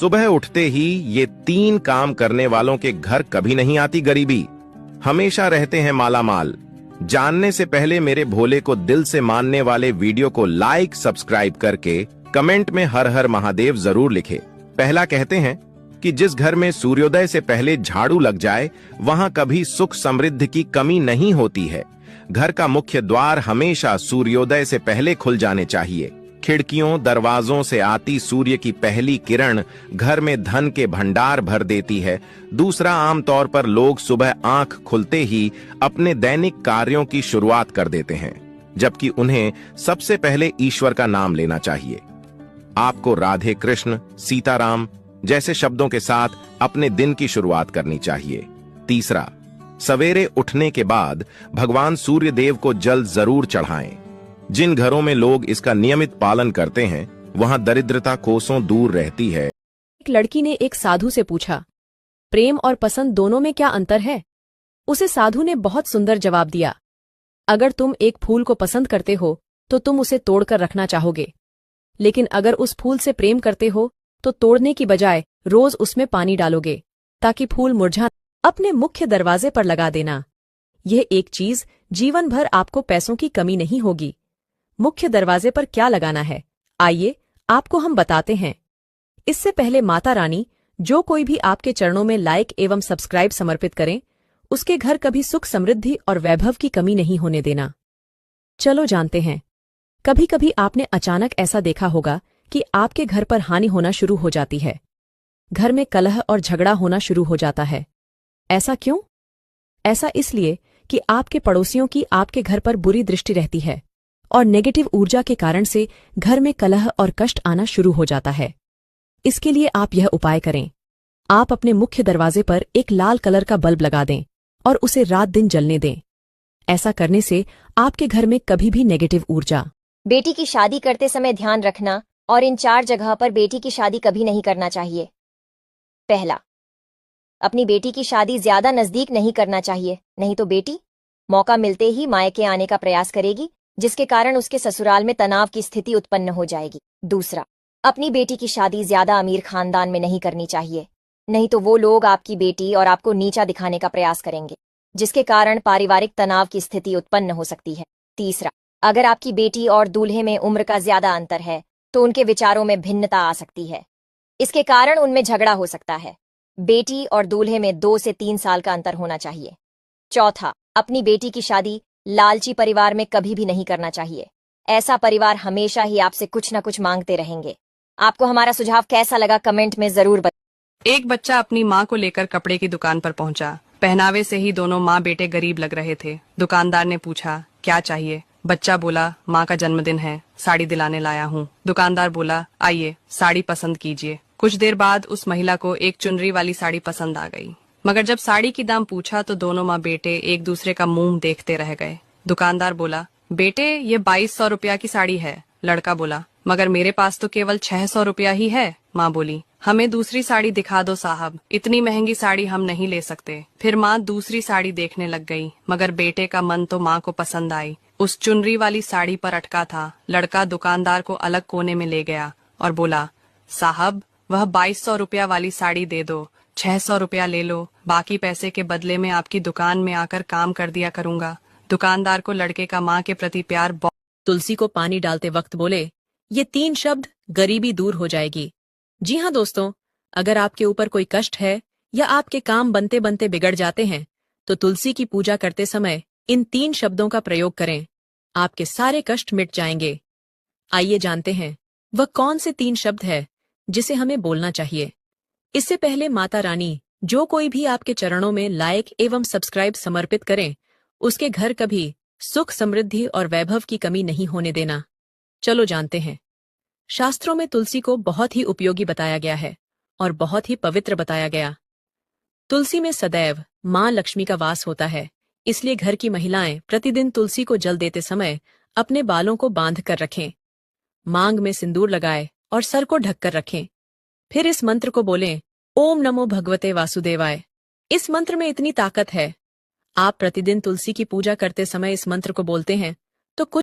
सुबह उठते ही ये 3 काम करने वालों के घर कभी नहीं आती गरीबी, हमेशा रहते हैं मालामाल। जानने से पहले मेरे भोले को दिल से मानने वाले वीडियो को लाइक सब्सक्राइब करके कमेंट में हर हर महादेव जरूर लिखे। पहला कहते हैं कि जिस घर में सूर्योदय से पहले झाड़ू लग जाए वहां कभी सुख समृद्धि की कमी नहीं होती है। घर का मुख्य द्वार हमेशा सूर्योदय से पहले खुल जाने चाहिए। खिड़कियों दरवाजों से आती सूर्य की पहली किरण घर में धन के भंडार भर देती है। दूसरा, आमतौर पर लोग सुबह आंख खुलते ही अपने दैनिक कार्यों की शुरुआत कर देते हैं, जबकि उन्हें सबसे पहले ईश्वर का नाम लेना चाहिए। आपको राधे कृष्ण, सीताराम जैसे शब्दों के साथ अपने दिन की शुरुआत करनी चाहिए। तीसरा, सवेरे उठने के बाद भगवान सूर्य देव को जल जरूर चढ़ाएं। जिन घरों में लोग इसका नियमित पालन करते हैं वहां दरिद्रता कोसों दूर रहती है। एक लड़की ने एक साधु से पूछा, प्रेम और पसंद दोनों में क्या अंतर है? उसे साधु ने बहुत सुंदर जवाब दिया, अगर तुम एक फूल को पसंद करते हो तो तुम उसे तोड़कर रखना चाहोगे, लेकिन अगर उस फूल से प्रेम करते हो तो तोड़ने की बजाय रोज उसमें पानी डालोगे ताकि फूल मुरझा। अपने मुख्य दरवाजे पर लगा देना। यह एक चीज जीवन भर आपको पैसों की कमी नहीं होगी। मुख्य दरवाजे पर क्या लगाना है, आइए आपको हम बताते हैं। इससे पहले माता रानी जो कोई भी आपके चरणों में लाइक एवं सब्सक्राइब समर्पित करें, उसके घर कभी सुख समृद्धि और वैभव की कमी नहीं होने देना। चलो जानते हैं। कभी कभी आपने अचानक ऐसा देखा होगा कि आपके घर पर हानि होना शुरू हो जाती है। घर में कलह और झगड़ा होना शुरू हो जाता है। ऐसा क्यों? ऐसा इसलिए कि आपके पड़ोसियों की आपके घर पर बुरी दृष्टि रहती है और नेगेटिव ऊर्जा के कारण से घर में कलह और कष्ट आना शुरू हो जाता है। इसके लिए आप यह उपाय करें। आप अपने मुख्य दरवाजे पर एक लाल कलर का बल्ब लगा दें और उसे रात दिन जलने दें। ऐसा करने से आपके घर में कभी भी नेगेटिव ऊर्जा। बेटी की शादी करते समय ध्यान रखना और इन 4 जगह पर बेटी की शादी कभी नहीं करना चाहिए। पहला, अपनी बेटी की शादी ज्यादा नजदीक नहीं करना चाहिए, नहीं तो बेटी मौका मिलते ही मायके आने का प्रयास करेगी, जिसके कारण उसके ससुराल में तनाव की स्थिति उत्पन्न हो जाएगी। दूसरा, अपनी बेटी की शादी ज्यादा अमीर खानदान में नहीं करनी चाहिए, नहीं तो वो लोग आपकी बेटी और आपको नीचा दिखाने का प्रयास करेंगे, जिसके कारण पारिवारिक तनाव की स्थिति उत्पन्न हो सकती है। तीसरा, अगर आपकी बेटी और दूल्हे में उम्र का ज्यादा अंतर है तो उनके विचारों में भिन्नता आ सकती है, इसके कारण उनमें झगड़ा हो सकता है। बेटी और दूल्हे में 2 से 3 साल का अंतर होना चाहिए। चौथा, अपनी बेटी की शादी लालची परिवार में कभी भी नहीं करना चाहिए। ऐसा परिवार हमेशा ही आपसे कुछ न कुछ मांगते रहेंगे। आपको हमारा सुझाव कैसा लगा कमेंट में जरूर बताएं। एक बच्चा अपनी माँ को लेकर कपड़े की दुकान पर पहुंचा। पहनावे से ही दोनों माँ बेटे गरीब लग रहे थे। दुकानदार ने पूछा, क्या चाहिए? बच्चा बोला, माँ का जन्मदिन है, साड़ी दिलाने लाया हूँ। दुकानदार बोला, आइए साड़ी पसंद कीजिए। कुछ देर बाद उस महिला को एक चुनरी वाली साड़ी पसंद आ गई, मगर जब साड़ी की दाम पूछा तो दोनों माँ बेटे एक दूसरे का मुंह देखते रह गए। दुकानदार बोला, बेटे ये 2200 रुपया की साड़ी है। लड़का बोला, मगर मेरे पास तो केवल 600 रुपया ही है। माँ बोली, हमें दूसरी साड़ी दिखा दो साहब, इतनी महंगी साड़ी हम नहीं ले सकते। फिर माँ दूसरी साड़ी देखने लग गई, मगर बेटे का मन तो माँ को पसंद आई, उस चुनरी वाली साड़ी पर अटका था। लड़का दुकानदार को अलग कोने में ले गया और बोला, साहब वह 2200 रुपया वाली साड़ी दे दो, 600 रुपया ले लो, बाकी पैसे के बदले में आपकी दुकान में आकर काम कर दिया करूंगा। दुकानदार को लड़के का माँ के प्रति प्यार। तुलसी को पानी डालते वक्त बोले, ये 3 शब्द गरीबी दूर हो जाएगी। जी हाँ दोस्तों, अगर आपके ऊपर कोई कष्ट है या आपके काम बनते बनते बिगड़ जाते हैं तो तुलसी की पूजा करते समय इन 3 शब्दों का प्रयोग करें, आपके सारे कष्ट मिट जाएंगे। आइए जानते हैं वह कौन से 3 शब्द है जिसे हमें बोलना चाहिए। इससे पहले माता रानी जो कोई भी आपके चरणों में लाइक एवं सब्सक्राइब समर्पित करें, उसके घर कभी सुख समृद्धि और वैभव की कमी नहीं होने देना। चलो जानते हैं। शास्त्रों में तुलसी को बहुत ही उपयोगी बताया गया है और बहुत ही पवित्र बताया गया। तुलसी में सदैव मां लक्ष्मी का वास होता है, इसलिए घर की महिलाएं प्रतिदिन तुलसी को जल देते समय अपने बालों को बांध कर रखें, मांग में सिंदूर लगाए और सर को ढककर रखें। फिर इस मंत्र को बोलें, ओम नमो भगवते वासुदेवाय। इस मंत्र में इतनी ताकत है, आप प्रतिदिन तुलसी की पूजा करते समय इस मंत्र को बोलते हैं तो कुछ